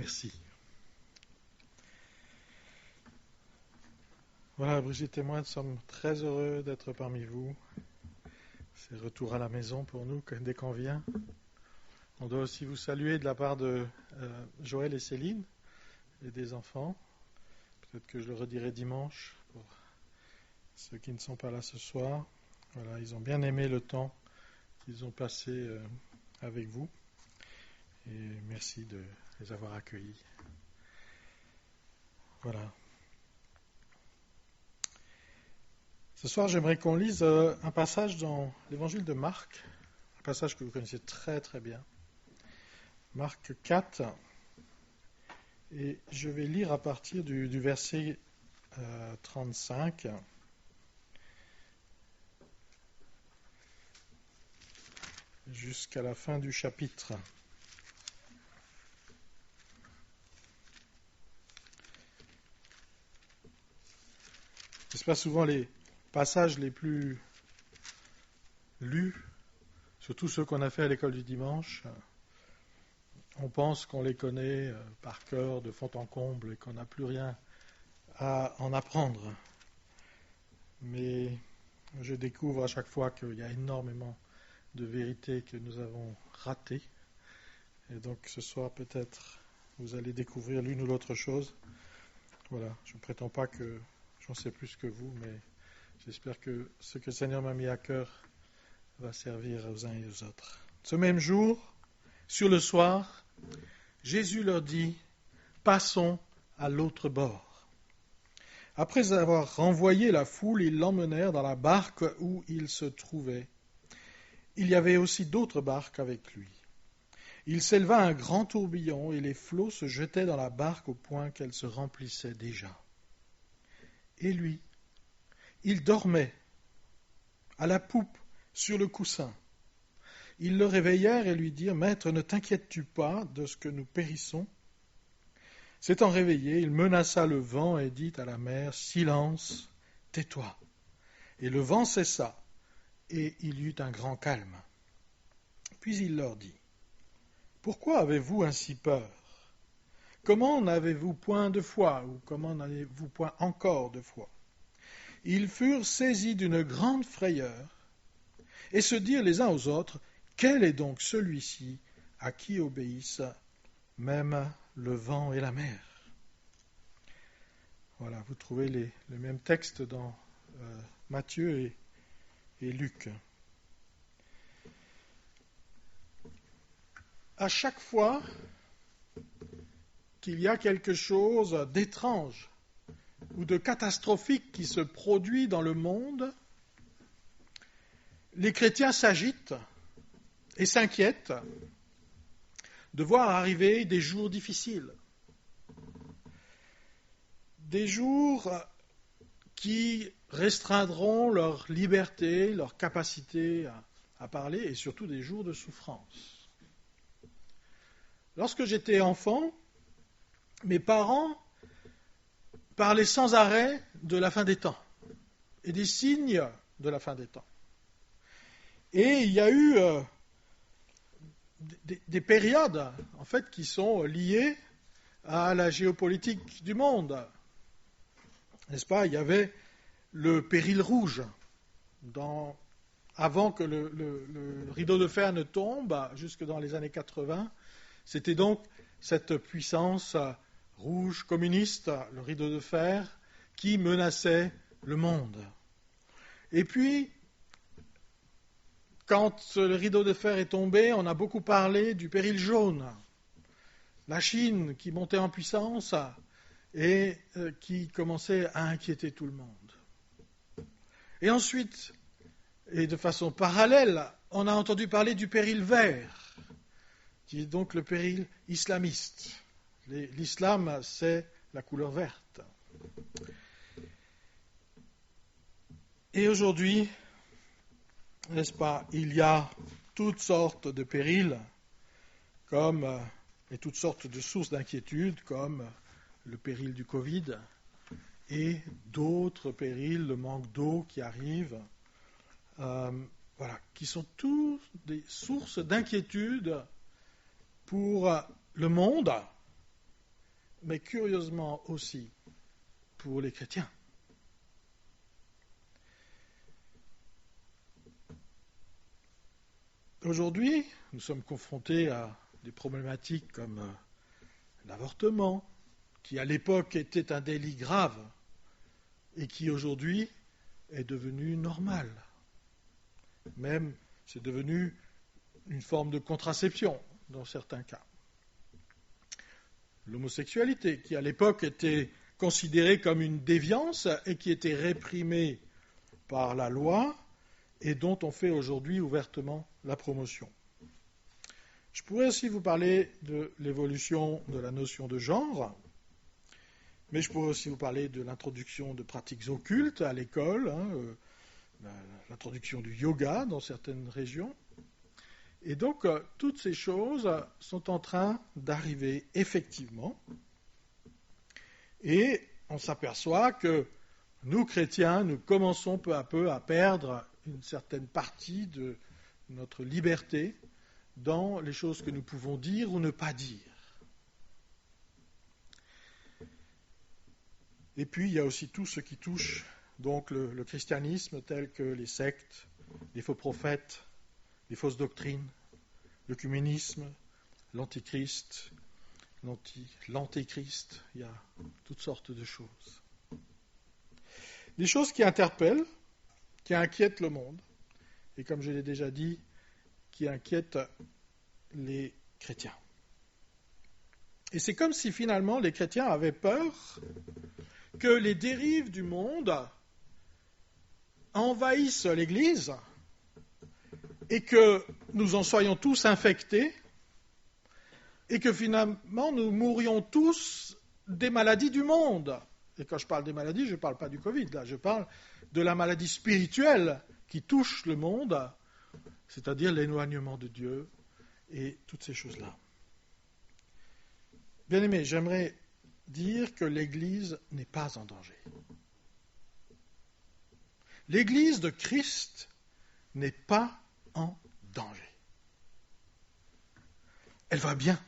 merci. Voilà, Brigitte et moi, nous sommes très heureux d'être parmi vous. C'est retour à la maison pour nous dès qu'on vient. On doit aussi vous saluer de la part de Joël et Céline et des enfants. Peut-être que je le redirai dimanche pour ceux qui ne sont pas là ce soir. Voilà, ils ont bien aimé le temps qu'ils ont passé avec vous. Et merci de les avoir accueillis. Voilà. Ce soir, j'aimerais qu'on lise un passage dans l'évangile de Marc, un passage que vous connaissez très très bien. Marc 4, et je vais lire à partir du verset 35 jusqu'à la fin du chapitre. Ce n'est pas souvent les passages les plus lus, surtout ceux qu'on a fait à l'école du dimanche. On pense qu'on les connaît par cœur, de fond en comble, et qu'on n'a plus rien à en apprendre. Mais je découvre à chaque fois qu'il y a énormément de vérités que nous avons ratées. Et donc ce soir, peut-être, vous allez découvrir l'une ou l'autre chose. Voilà, je ne prétends pas que j'en sais plus que vous, mais j'espère que ce que le Seigneur m'a mis à cœur va servir aux uns et aux autres. Ce même jour, sur le soir, Jésus leur dit « Passons à l'autre bord ». Après avoir renvoyé la foule, ils l'emmenèrent dans la barque où il se trouvait. Il y avait aussi d'autres barques avec lui. Il s'éleva un grand tourbillon et les flots se jetaient dans la barque au point qu'elle se remplissait déjà. Et lui, il dormait à la poupe sur le coussin. Ils le réveillèrent et lui dirent « Maître, ne t'inquiètes-tu pas de ce que nous périssons ?» S'étant réveillé, il menaça le vent et dit à la mer « Silence, tais-toi !» Et le vent cessa, et il y eut un grand calme. Puis il leur dit « Pourquoi avez-vous ainsi peur ? Comment n'avez-vous point de foi, ou comment n'avez-vous point encore de foi ?» Ils furent saisis d'une grande frayeur, et se dirent les uns aux autres « Quel est donc celui-ci à qui obéissent même le vent et la mer ?» Voilà, vous trouvez le même texte dans Matthieu et Luc. À chaque fois qu'il y a quelque chose d'étrange ou de catastrophique qui se produit dans le monde, les chrétiens s'agitent et s'inquiètent de voir arriver des jours difficiles, des jours qui restreindront leur liberté, leur capacité à parler, et surtout des jours de souffrance. Lorsque j'étais enfant, mes parents parlaient sans arrêt de la fin des temps et des signes de la fin des temps. Et il y a eu des périodes, en fait, qui sont liées à la géopolitique du monde. N'est-ce pas ? Il y avait le péril rouge. Avant que le rideau de fer ne tombe, jusque dans les années 80, c'était donc cette puissance rouge communiste, le rideau de fer, qui menaçait le monde. Et puis, quand le rideau de fer est tombé, on a beaucoup parlé du péril jaune. La Chine qui montait en puissance et qui commençait à inquiéter tout le monde. Et ensuite, et de façon parallèle, on a entendu parler du péril vert, qui est donc le péril islamiste. L'islam, c'est la couleur verte. Et aujourd'hui, n'est-ce pas, il y a toutes sortes de périls, et toutes sortes de sources d'inquiétude, comme le péril du Covid, et d'autres périls, le manque d'eau qui arrive, qui sont tous des sources d'inquiétude pour le monde mais curieusement aussi pour les chrétiens. Aujourd'hui, nous sommes confrontés à des problématiques comme l'avortement, qui à l'époque était un délit grave et qui aujourd'hui est devenu normal. Même, c'est devenu une forme de contraception dans certains cas. L'homosexualité, qui à l'époque était considérée comme une déviance et qui était réprimée par la loi et dont on fait aujourd'hui ouvertement la promotion. Je pourrais aussi vous parler de l'évolution de la notion de genre, mais je pourrais aussi vous parler de l'introduction de pratiques occultes à l'école, l'introduction du yoga dans certaines régions. Et donc, toutes ces choses sont en train d'arriver effectivement. Et on s'aperçoit que nous, chrétiens, nous commençons peu à peu à perdre une certaine partie de notre liberté dans les choses que nous pouvons dire ou ne pas dire. Et puis, il y a aussi tout ce qui touche donc le christianisme, tel que les sectes, les faux prophètes, les fausses doctrines, l'œcuménisme, l'antichrist, l'antéchrist, il y a toutes sortes de choses. Des choses qui interpellent, qui inquiètent le monde, et comme je l'ai déjà dit, qui inquiètent les chrétiens. Et c'est comme si finalement les chrétiens avaient peur que les dérives du monde envahissent l'Église et que nous en soyons tous infectés et que finalement nous mourions tous des maladies du monde. Et quand je parle des maladies, je ne parle pas du Covid, là, je parle de la maladie spirituelle qui touche le monde, c'est-à-dire l'éloignement de Dieu et toutes ces choses-là. Bien-aimés, j'aimerais dire que l'Église n'est pas en danger. L'Église de Christ n'est pas en danger. Elle va bien.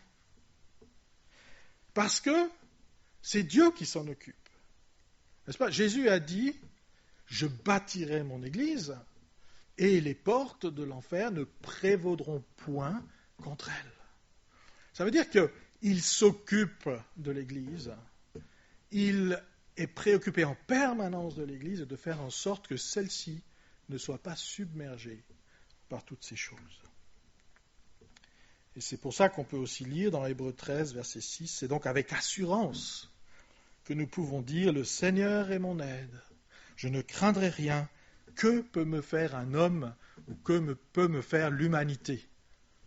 Parce que c'est Dieu qui s'en occupe. N'est-ce pas? Jésus a dit, je bâtirai mon Église et les portes de l'enfer ne prévaudront point contre elle. Ça veut dire qu'il s'occupe de l'Église, il est préoccupé en permanence de l'Église et de faire en sorte que celle-ci ne soit pas submergée par toutes ces choses. Et c'est pour ça qu'on peut aussi lire dans Hébreux 13, verset 6, c'est donc avec assurance que nous pouvons dire « Le Seigneur est mon aide, je ne craindrai rien, que peut me faire un homme ou que peut me faire l'humanité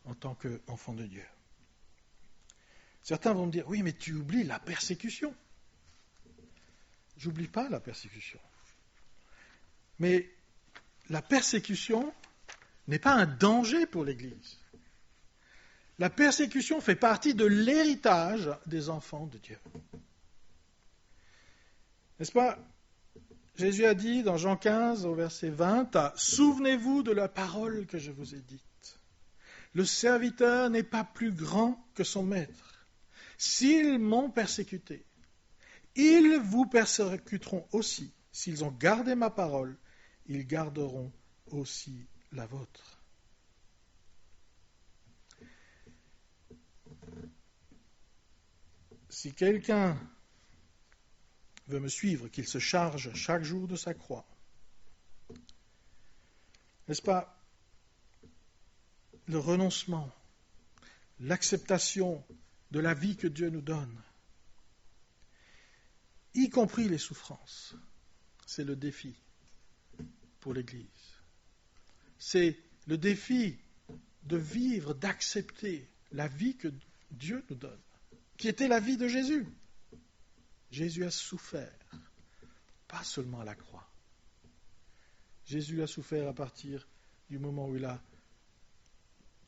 en tant qu'enfant de Dieu ?» Certains vont me dire « Oui, mais tu oublies la persécution. » J'oublie pas la persécution. Mais la persécution n'est pas un danger pour l'Église. La persécution fait partie de l'héritage des enfants de Dieu. N'est-ce pas? Jésus a dit dans Jean 15 au verset 20, « Souvenez-vous de la parole que je vous ai dite. Le serviteur n'est pas plus grand que son maître. S'ils m'ont persécuté, ils vous persécuteront aussi. S'ils ont gardé ma parole, ils garderont aussi la vôtre. » Si quelqu'un veut me suivre, qu'il se charge chaque jour de sa croix. N'est-ce pas? Le renoncement, l'acceptation de la vie que Dieu nous donne, y compris les souffrances, c'est le défi pour l'Église. C'est le défi de vivre, d'accepter la vie que Dieu nous donne, qui était la vie de Jésus. Jésus a souffert, pas seulement à la croix. Jésus a souffert à partir du moment où il a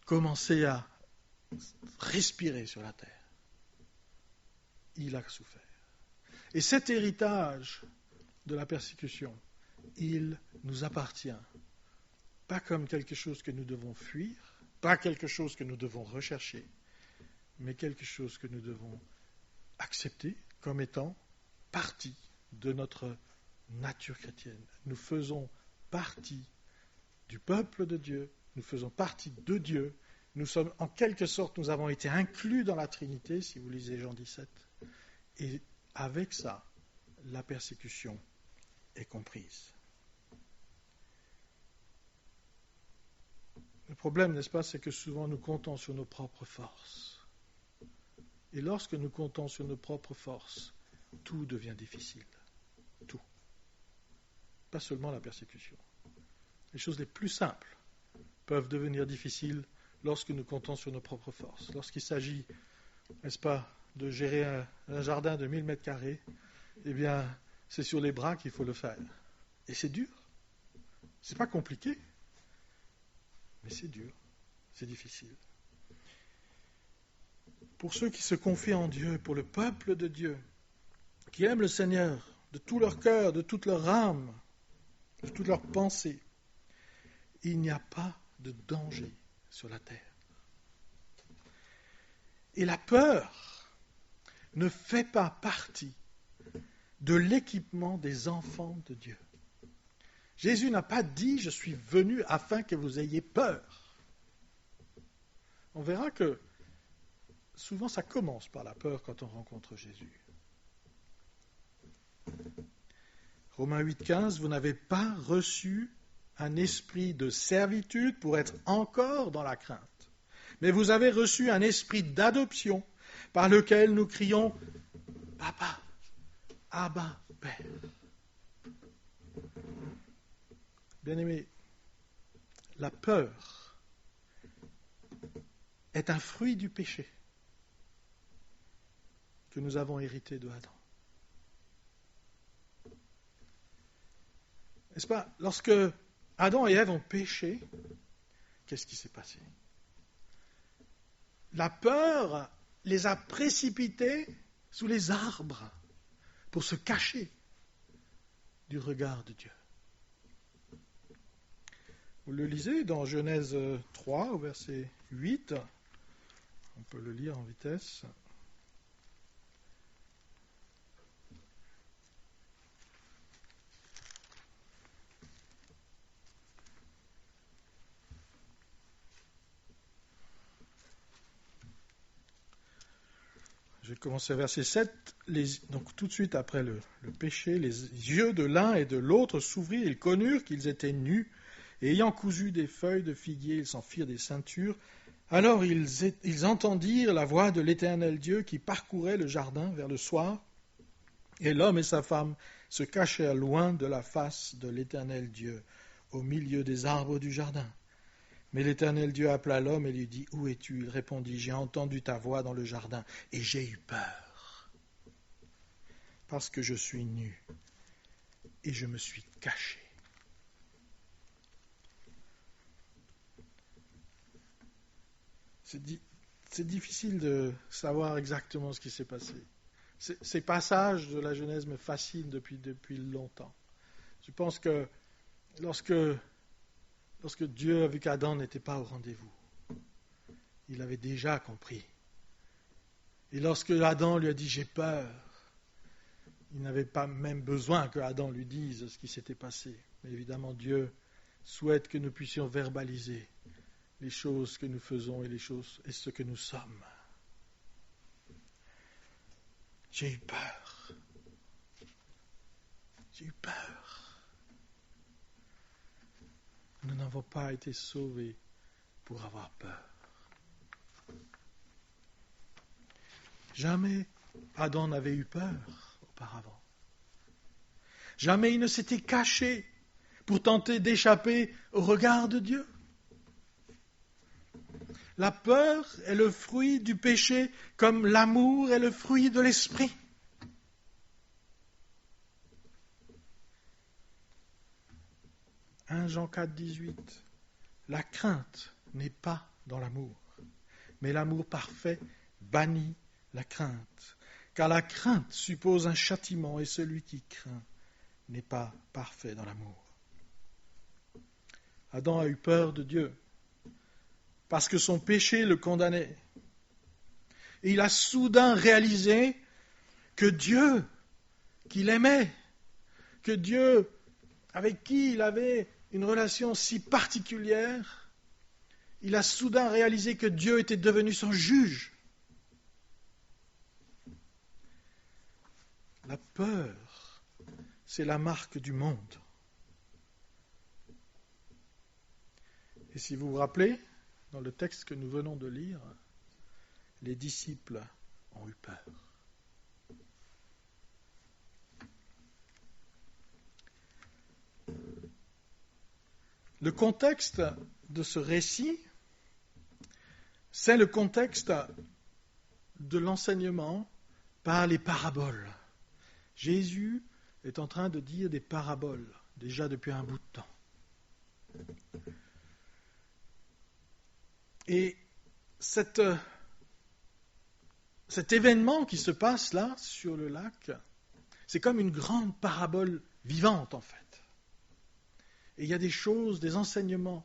commencé à respirer sur la terre. Il a souffert. Et cet héritage de la persécution, il nous appartient. Pas comme quelque chose que nous devons fuir, pas quelque chose que nous devons rechercher, mais quelque chose que nous devons accepter. accepter comme étant partie de notre nature chrétienne. Nous faisons partie du peuple de Dieu, nous faisons partie de Dieu, nous sommes, en quelque sorte, nous avons été inclus dans la Trinité, si vous lisez Jean 17, et avec ça, la persécution est comprise. Le problème, n'est-ce pas, c'est que souvent nous comptons sur nos propres forces. Et lorsque nous comptons sur nos propres forces, tout devient difficile. Tout. Pas seulement la persécution. Les choses les plus simples peuvent devenir difficiles lorsque nous comptons sur nos propres forces. Lorsqu'il s'agit, n'est-ce pas, de gérer un jardin de 1000 mètres carrés, eh bien, c'est sur les bras qu'il faut le faire. Et c'est dur. C'est pas compliqué, mais c'est dur. C'est difficile. Pour ceux qui se confient en Dieu, pour le peuple de Dieu, qui aiment le Seigneur de tout leur cœur, de toute leur âme, de toute leur pensée, il n'y a pas de danger sur la terre. Et la peur ne fait pas partie de l'équipement des enfants de Dieu. Jésus n'a pas dit « Je suis venu afin que vous ayez peur ». On verra que souvent ça commence par la peur quand on rencontre Jésus. Romains 8,15, vous n'avez pas reçu un esprit de servitude pour être encore dans la crainte, mais vous avez reçu un esprit d'adoption par lequel nous crions « Papa, Abba, Père ». Bien-aimés, la peur est un fruit du péché que nous avons hérité de Adam. N'est-ce pas? Lorsque Adam et Ève ont péché, qu'est-ce qui s'est passé? La peur les a précipités sous les arbres pour se cacher du regard de Dieu. Vous le lisez dans Genèse 3, au verset 8. On peut le lire en vitesse. Je vais commencer à verset 7. Donc tout de suite après le péché, les yeux de l'un et de l'autre s'ouvrirent, ils connurent qu'ils étaient nus, et ayant cousu des feuilles de figuier, ils s'en firent des ceintures. Alors ils entendirent la voix de l'Éternel Dieu qui parcourait le jardin vers le soir, et l'homme et sa femme se cachèrent loin de la face de l'Éternel Dieu, au milieu des arbres du jardin. Mais l'Éternel Dieu appela l'homme et lui dit, « Où es-tu » Il répondit, « J'ai entendu ta voix dans le jardin, et j'ai eu peur, parce que je suis nu, et je me suis caché. » C'est difficile de savoir exactement ce qui s'est passé. Ces passages de la Genèse me fascinent depuis longtemps. Je pense que lorsque Dieu a vu qu'Adam n'était pas au rendez-vous, il avait déjà compris. Et lorsque Adam lui a dit « j'ai peur », il n'avait pas même besoin que Adam lui dise ce qui s'était passé. Mais évidemment, Dieu souhaite que nous puissions verbaliser les choses que nous faisons et ce que nous sommes. J'ai eu peur. J'ai eu peur. Nous n'avons pas été sauvés pour avoir peur. Jamais Adam n'avait eu peur auparavant. Jamais il ne s'était caché pour tenter d'échapper au regard de Dieu. La peur est le fruit du péché comme l'amour est le fruit de l'esprit. « 1 Jean 4, 18. La crainte n'est pas dans l'amour, mais l'amour parfait bannit la crainte. Car la crainte suppose un châtiment et celui qui craint n'est pas parfait dans l'amour. » Adam a eu peur de Dieu parce que son péché le condamnait. Et il a soudain réalisé que Dieu, qu'il aimait, que Dieu, avec qui il avait une relation si particulière, il a soudain réalisé que Dieu était devenu son juge. La peur, c'est la marque du monde. Et si vous vous rappelez, dans le texte que nous venons de lire, les disciples ont eu peur. Le contexte de ce récit, c'est le contexte de l'enseignement par les paraboles. Jésus est en train de dire des paraboles, déjà depuis un bout de temps. Et cet événement qui se passe là, sur le lac, c'est comme une grande parabole vivante en fait. Et il y a des choses, des enseignements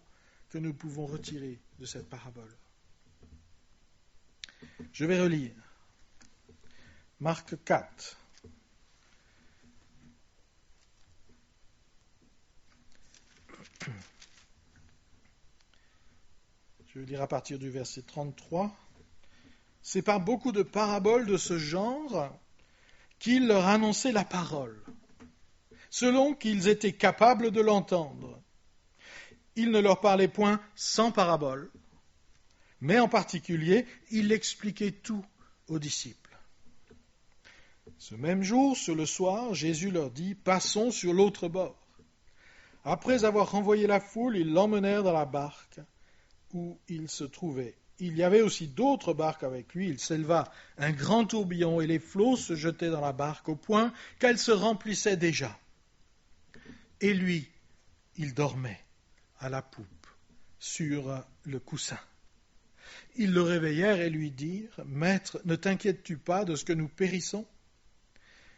que nous pouvons retirer de cette parabole. Je vais relire. Marc 4. Je vais lire à partir du verset 33. C'est par beaucoup de paraboles de ce genre qu'il leur annonçait la parole, selon qu'ils étaient capables de l'entendre. Il ne leur parlait point sans parabole, mais en particulier, il expliquait tout aux disciples. Ce même jour, sur le soir, Jésus leur dit « Passons sur l'autre bord ». Après avoir renvoyé la foule, ils l'emmenèrent dans la barque où il se trouvait. Il y avait aussi d'autres barques avec lui. Il s'éleva un grand tourbillon et les flots se jetaient dans la barque au point qu'elle se remplissait déjà. Et lui, il dormait à la poupe, sur le coussin. Ils le réveillèrent et lui dirent « Maître, ne t'inquiètes-tu pas de ce que nous périssons ?»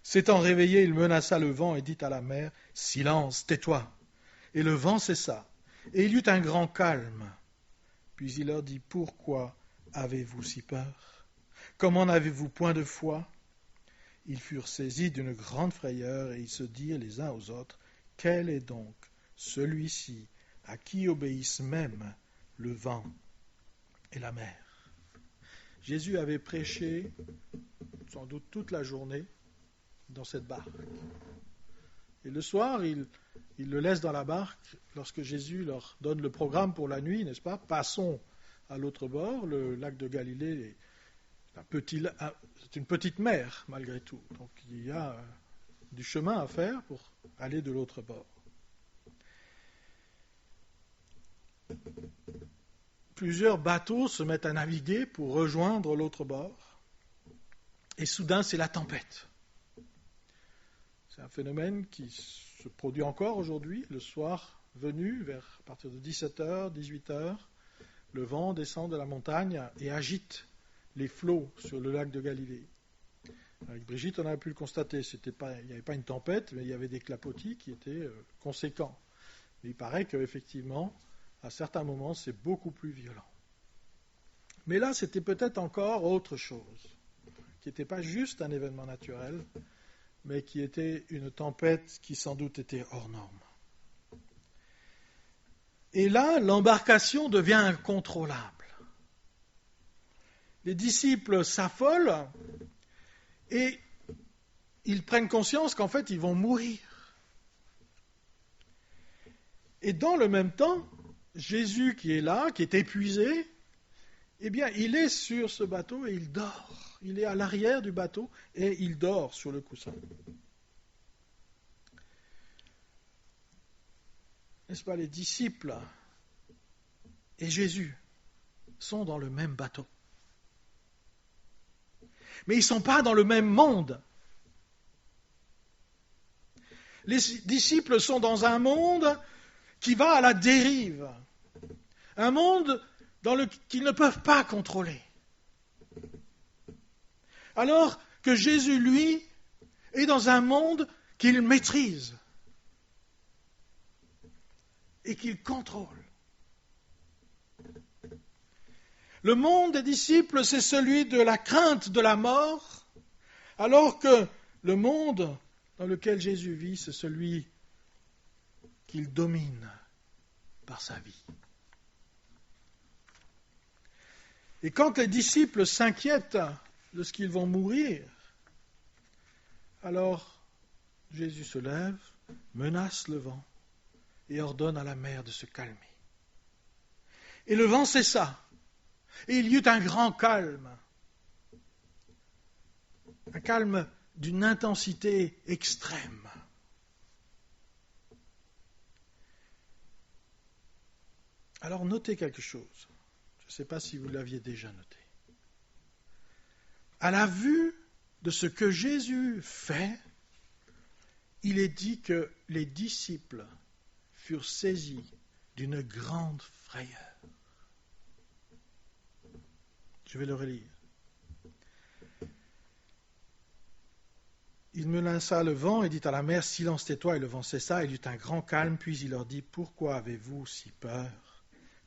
S'étant réveillé, il menaça le vent et dit à la mer « Silence, tais-toi !» Et le vent cessa, et il y eut un grand calme. Puis il leur dit « Pourquoi avez-vous si peur? Comment n'avez-vous point de foi ?» Ils furent saisis d'une grande frayeur et ils se dirent les uns aux autres « Quel est donc celui-ci à qui obéissent même le vent et la mer ?» Jésus avait prêché sans doute toute la journée dans cette barque. Et le soir, il le laisse dans la barque lorsque Jésus leur donne le programme pour la nuit, n'est-ce pas? Passons à l'autre bord, le lac de Galilée, c'est une petite mer malgré tout. Donc il y a du chemin à faire pour aller de l'autre bord. Plusieurs bateaux se mettent à naviguer pour rejoindre l'autre bord. Et soudain, c'est la tempête. C'est un phénomène qui se produit encore aujourd'hui. Le soir venu, à partir de 17h, 18h, le vent descend de la montagne et agite les flots sur le lac de Galilée. Avec Brigitte, on a pu le constater. Il n'y avait pas une tempête, mais il y avait des clapotis qui étaient conséquents. Mais il paraît qu'effectivement, à certains moments, c'est beaucoup plus violent. Mais là, c'était peut-être encore autre chose, qui n'était pas juste un événement naturel, mais qui était une tempête qui sans doute était hors norme. Et là, l'embarcation devient incontrôlable. Les disciples s'affolent et ils prennent conscience qu'en fait, ils vont mourir. Et dans le même temps, Jésus qui est là, qui est épuisé, eh bien, il est sur ce bateau et il dort. Il est à l'arrière du bateau et il dort sur le coussin. N'est-ce pas, les disciples et Jésus sont dans le même bateau. Mais ils ne sont pas dans le même monde. Les disciples sont dans un monde qui va à la dérive. Un monde qu'ils ne peuvent pas contrôler. Alors que Jésus, lui, est dans un monde qu'il maîtrise et qu'il contrôle. Le monde des disciples, c'est celui de la crainte de la mort, Alors que le monde dans lequel Jésus vit, c'est celui qu'il domine par sa vie. Et quand les disciples s'inquiètent de ce qu'ils vont mourir, alors Jésus se lève, menace le vent et ordonne à la mer de se calmer. Et le vent cessa, et il y eut un grand calme, un calme d'une intensité extrême. Alors notez quelque chose, je ne sais pas si vous l'aviez déjà noté. À la vue de ce que Jésus fait, il est dit que les disciples furent saisis d'une grande frayeur. Je vais le relire. Il menaça le vent et dit à la mer, « Silence, tais-toi » et le vent cessa, il y eut un grand calme, puis il leur dit, « Pourquoi avez-vous si peur ?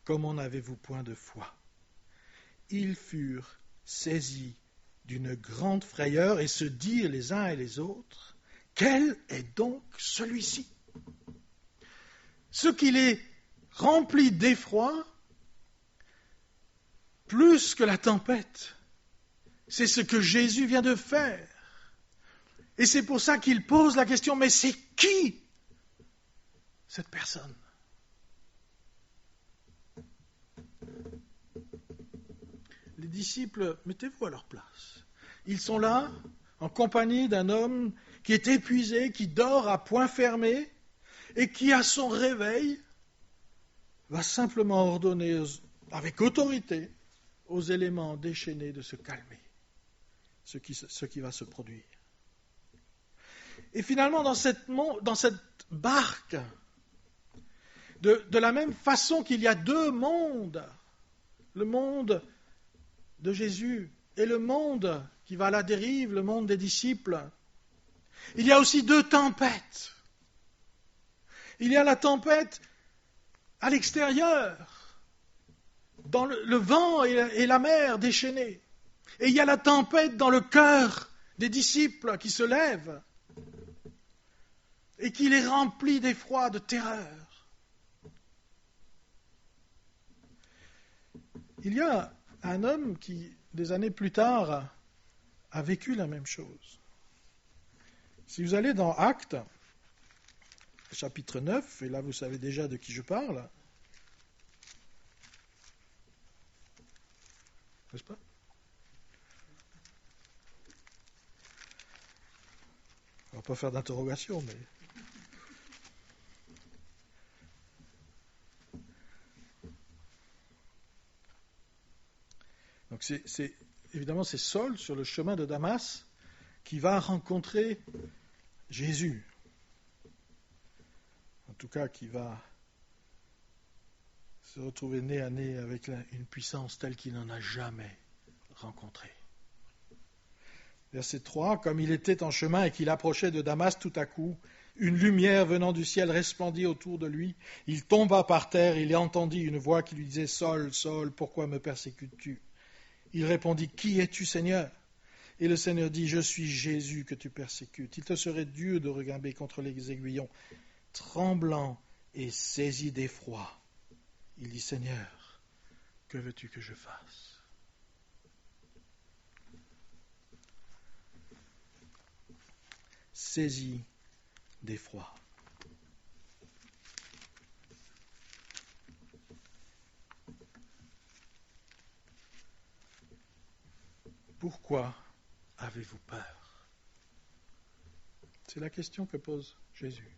Comment n'avez-vous point de foi ?» Ils furent saisis d'une grande frayeur et se dirent les uns et les autres, « Quel est donc celui-ci » Ce qu'il est rempli d'effroi, plus que la tempête, c'est ce que Jésus vient de faire. Et c'est pour ça qu'il pose la question, mais c'est qui cette personne ? Les disciples, mettez-vous à leur place. Ils sont là, en compagnie d'un homme qui est épuisé, qui dort à poing fermé, et qui, à son réveil, va simplement ordonner avec autorité aux éléments déchaînés de se calmer, ce qui va se produire. Et finalement, dans cette barque, de la même façon qu'il y a deux mondes, le monde de Jésus et le monde qui va à la dérive, le monde des disciples, il y a aussi deux tempêtes. Il y a la tempête à l'extérieur, dans le vent et la mer déchaînés. Et il y a la tempête dans le cœur des disciples qui se lèvent et qui les remplit d'effroi, de terreur. Il y a un homme qui, des années plus tard, a vécu la même chose. Si vous allez dans Actes, chapitre 9, et là vous savez déjà de qui je parle, n'est-ce pas ? On ne va pas faire d'interrogation, mais... Donc évidemment, c'est Saul, sur le chemin de Damas, qui va rencontrer Jésus. En tout cas, qui va se retrouver nez à nez avec une puissance telle qu'il n'en a jamais rencontrée. Verset 3, « Comme il était en chemin et qu'il approchait de Damas, tout à coup, une lumière venant du ciel resplendit autour de lui. Il tomba par terre, il entendit une voix qui lui disait, « Saul, Saul, pourquoi me persécutes-tu » Il répondit, « Qui es-tu, Seigneur ?» Et le Seigneur dit, « Je suis Jésus que tu persécutes. Il te serait dur de regimber contre les aiguillons. » Tremblant et saisi d'effroi, il dit, « Seigneur, que veux-tu que je fasse ?» Saisi d'effroi. Pourquoi avez-vous peur ? C'est la question que pose Jésus.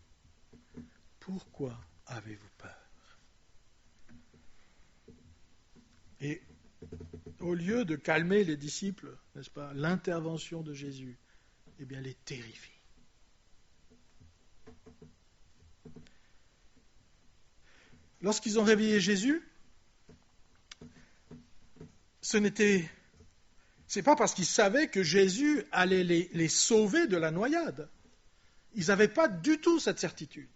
Pourquoi avez-vous peur ? Et au lieu de calmer les disciples, n'est-ce pas, l'intervention de Jésus, eh bien, les terrifie. Lorsqu'ils ont réveillé Jésus, c'est pas parce qu'ils savaient que Jésus allait les sauver de la noyade. Ils n'avaient pas du tout cette certitude.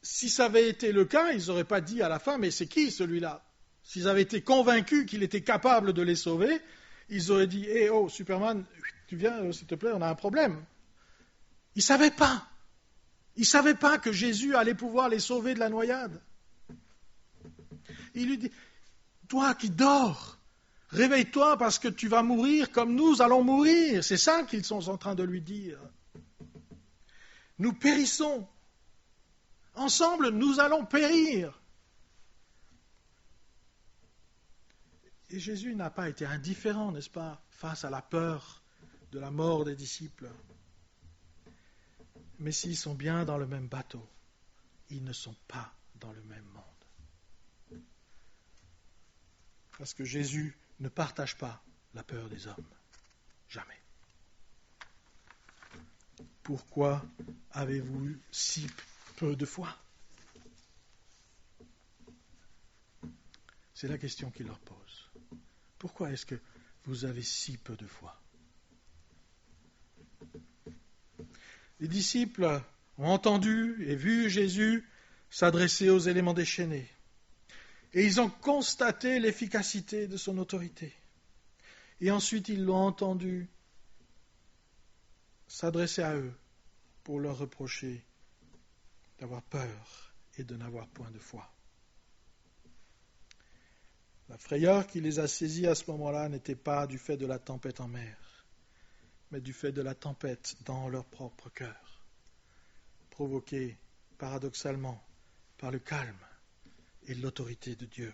Si ça avait été le cas, ils n'auraient pas dit à la fin, mais c'est qui celui-là ? S'ils avaient été convaincus qu'il était capable de les sauver, ils auraient dit, hey, oh, Superman, tu viens, s'il te plaît, on a un problème. Ils ne savaient pas. Ils ne savaient pas que Jésus allait pouvoir les sauver de la noyade. Il lui dit, toi qui dors, réveille-toi parce que tu vas mourir comme nous allons mourir. C'est ça qu'ils sont en train de lui dire. Nous périssons. Ensemble, nous allons périr. Et Jésus n'a pas été indifférent, n'est-ce pas, face à la peur de la mort des disciples. Mais s'ils sont bien dans le même bateau, ils ne sont pas dans le même monde. Parce que Jésus ne partage pas la peur des hommes. Jamais. Pourquoi avez-vous eu si peu de foi ? C'est la question qu'il leur pose. Pourquoi est-ce que vous avez si peu de foi ? Les disciples ont entendu et vu Jésus s'adresser aux éléments déchaînés. Et ils ont constaté l'efficacité de son autorité. Et ensuite, ils l'ont entendu s'adresser à eux pour leur reprocher d'avoir peur et de n'avoir point de foi. La frayeur qui les a saisis à ce moment-là n'était pas du fait de la tempête en mer, mais du fait de la tempête dans leur propre cœur, provoquée paradoxalement par le calme et l'autorité de Dieu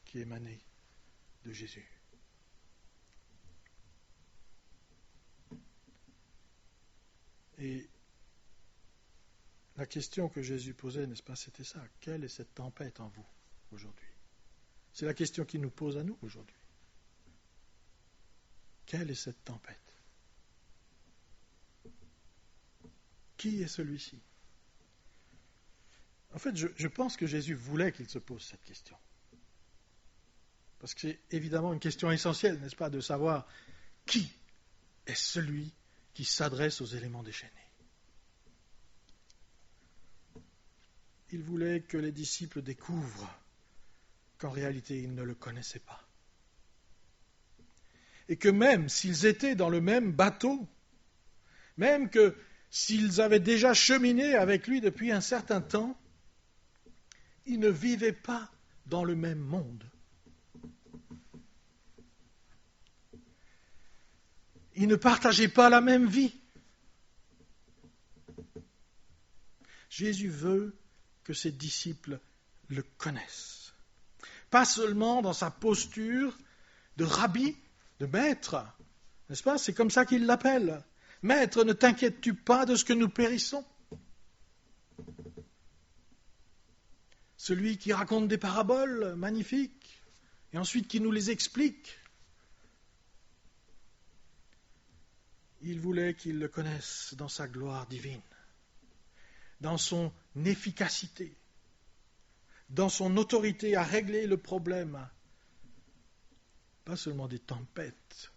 qui émanait de Jésus. Et la question que Jésus posait, n'est-ce pas, c'était ça. Quelle est cette tempête en vous aujourd'hui ? C'est la question qu'il nous pose à nous aujourd'hui. Quelle est cette tempête ? Qui est celui-ci ? En fait, je pense que Jésus voulait qu'il se pose cette question. Parce que c'est évidemment une question essentielle, n'est-ce pas, de savoir qui est celui qui s'adresse aux éléments déchaînés. Il voulait que les disciples découvrent qu'en réalité, ils ne le connaissaient pas. Et que même s'ils étaient dans le même bateau, même que s'ils avaient déjà cheminé avec lui depuis un certain temps, ils ne vivaient pas dans le même monde. Ils ne partageaient pas la même vie. Jésus veut que ses disciples le connaissent. Pas seulement dans sa posture de rabbi, de maître, n'est-ce pas ? C'est comme ça qu'il l'appelle. Maître, ne t'inquiètes-tu pas de ce que nous périssons ? Celui qui raconte des paraboles magnifiques et ensuite qui nous les explique. Il voulait qu'ils le connaissent dans sa gloire divine, dans son efficacité, dans son autorité à régler le problème, pas seulement des tempêtes,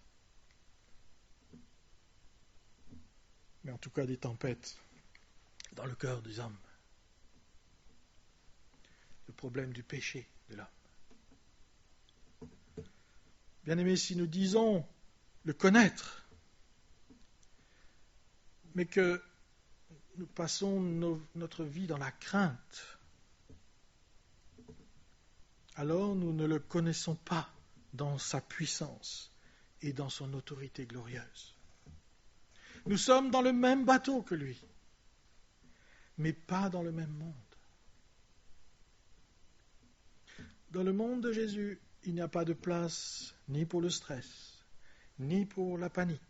mais en tout cas des tempêtes dans le cœur des hommes. Le problème du péché de l'homme. Bien-aimés, si nous disons le connaître, mais que nous passons notre vie dans la crainte, alors nous ne le connaissons pas dans sa puissance et dans son autorité glorieuse. Nous sommes dans le même bateau que lui, mais pas dans le même monde. Dans le monde de Jésus, il n'y a pas de place ni pour le stress, ni pour la panique.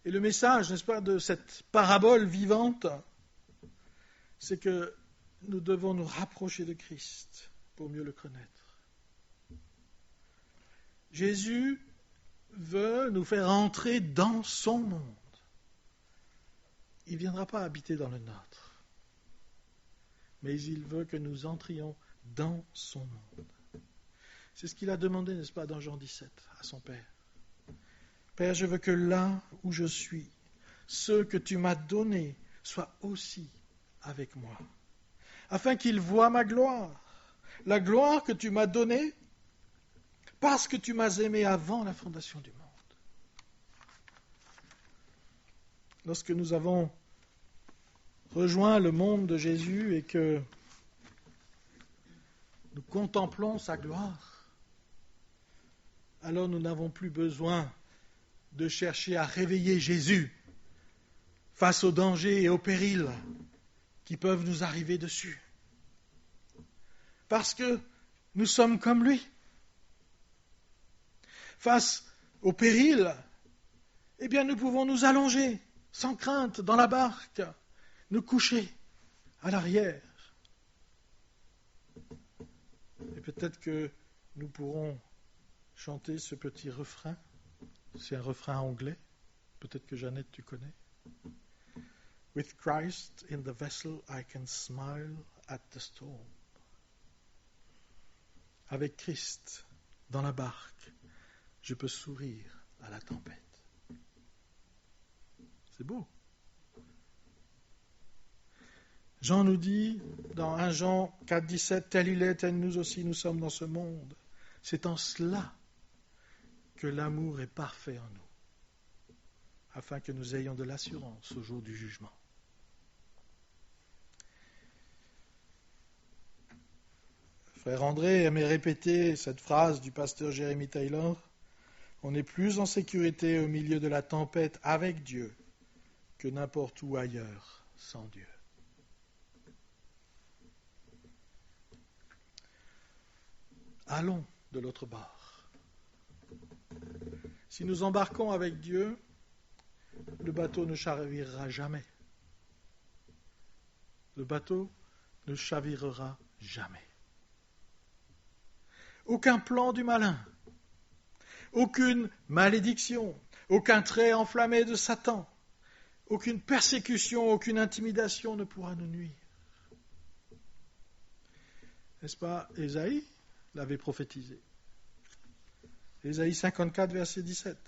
Et le message, n'est-ce pas, de cette parabole vivante, c'est que nous devons nous rapprocher de Christ pour mieux le connaître. Jésus veut nous faire entrer dans son monde. Il ne viendra pas habiter dans le nôtre, mais il veut que nous entrions dans son monde. C'est ce qu'il a demandé, n'est-ce pas, dans Jean 17, à son Père. Père, je veux que là où je suis, ceux que tu m'as donnés soient aussi avec moi, afin qu'ils voient ma gloire, la gloire que tu m'as donnée parce que tu m'as aimé avant la fondation du monde. Lorsque nous avons rejoint le monde de Jésus et que nous contemplons sa gloire, alors nous n'avons plus besoin de chercher à réveiller Jésus face aux dangers et aux périls qui peuvent nous arriver dessus. Parce que nous sommes comme lui. Face aux périls, eh bien nous pouvons nous allonger sans crainte dans la barque, nous coucher à l'arrière. Et peut-être que nous pourrons chanter ce petit refrain. C'est un refrain anglais. Peut-être que Jeannette, tu connais. With Christ in the vessel, I can smile at the storm. Avec Christ dans la barque, je peux sourire à la tempête. C'est beau. Jean nous dit dans 1 Jean 4, 17, tel il est, tel nous aussi nous sommes dans ce monde. C'est en cela que l'amour est parfait en nous, afin que nous ayons de l'assurance au jour du jugement. Frère André aimait répéter cette phrase du pasteur Jeremy Taylor, on est plus en sécurité au milieu de la tempête avec Dieu que n'importe où ailleurs sans Dieu. Allons de l'autre bord. Si nous embarquons avec Dieu, le bateau ne chavirera jamais. Le bateau ne chavirera jamais. Aucun plan du malin, aucune malédiction, aucun trait enflammé de Satan, aucune persécution, aucune intimidation ne pourra nous nuire. N'est-ce pas Ésaïe l'avait prophétisé. Ésaïe 54, verset 17.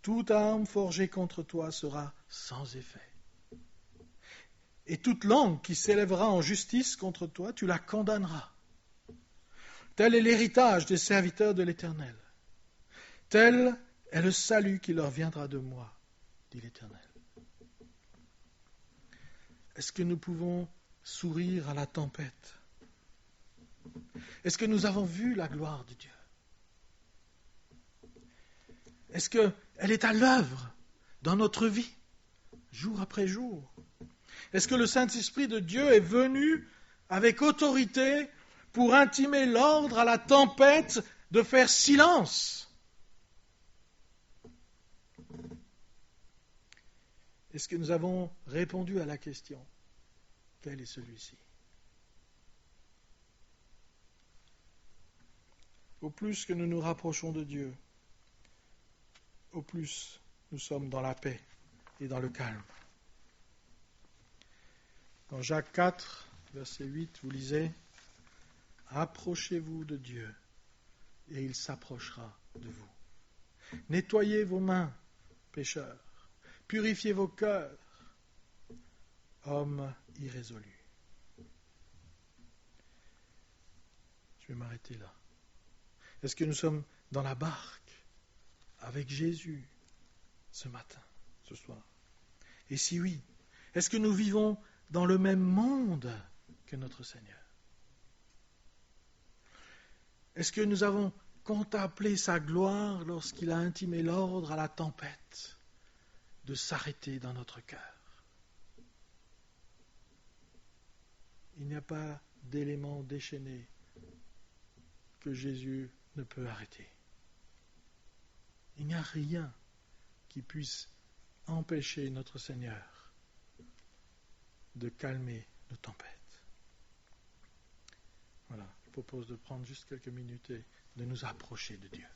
Toute arme forgée contre toi sera sans effet. Et toute langue qui s'élèvera en justice contre toi, tu la condamneras. Tel est l'héritage des serviteurs de l'Éternel. Tel est le salut qui leur viendra de moi, dit l'Éternel. Est-ce que nous pouvons sourire à la tempête? Est-ce que nous avons vu la gloire de Dieu? Est-ce qu'elle est à l'œuvre dans notre vie, jour après jour? Est-ce que le Saint-Esprit de Dieu est venu avec autorité pour intimer l'ordre à la tempête de faire silence? Est-ce que nous avons répondu à la question, quel est celui-ci? Au plus que nous nous rapprochons de Dieu, au plus nous sommes dans la paix et dans le calme. Dans Jacques 4, verset 8, vous lisez « Approchez-vous de Dieu, et il s'approchera de vous. Nettoyez vos mains, pécheurs, purifiez vos cœurs, hommes irrésolus. » Je vais m'arrêter là. Est-ce que nous sommes dans la barque avec Jésus ce matin, ce soir? Et si oui, est-ce que nous vivons dans le même monde que notre Seigneur? Est-ce que nous avons contemplé sa gloire lorsqu'il a intimé l'ordre à la tempête de s'arrêter dans notre cœur? Il n'y a pas d'élément déchaîné que Jésus ne peut arrêter. Il n'y a rien qui puisse empêcher notre Seigneur de calmer nos tempêtes. Voilà, je propose de prendre juste quelques minutes et de nous approcher de Dieu.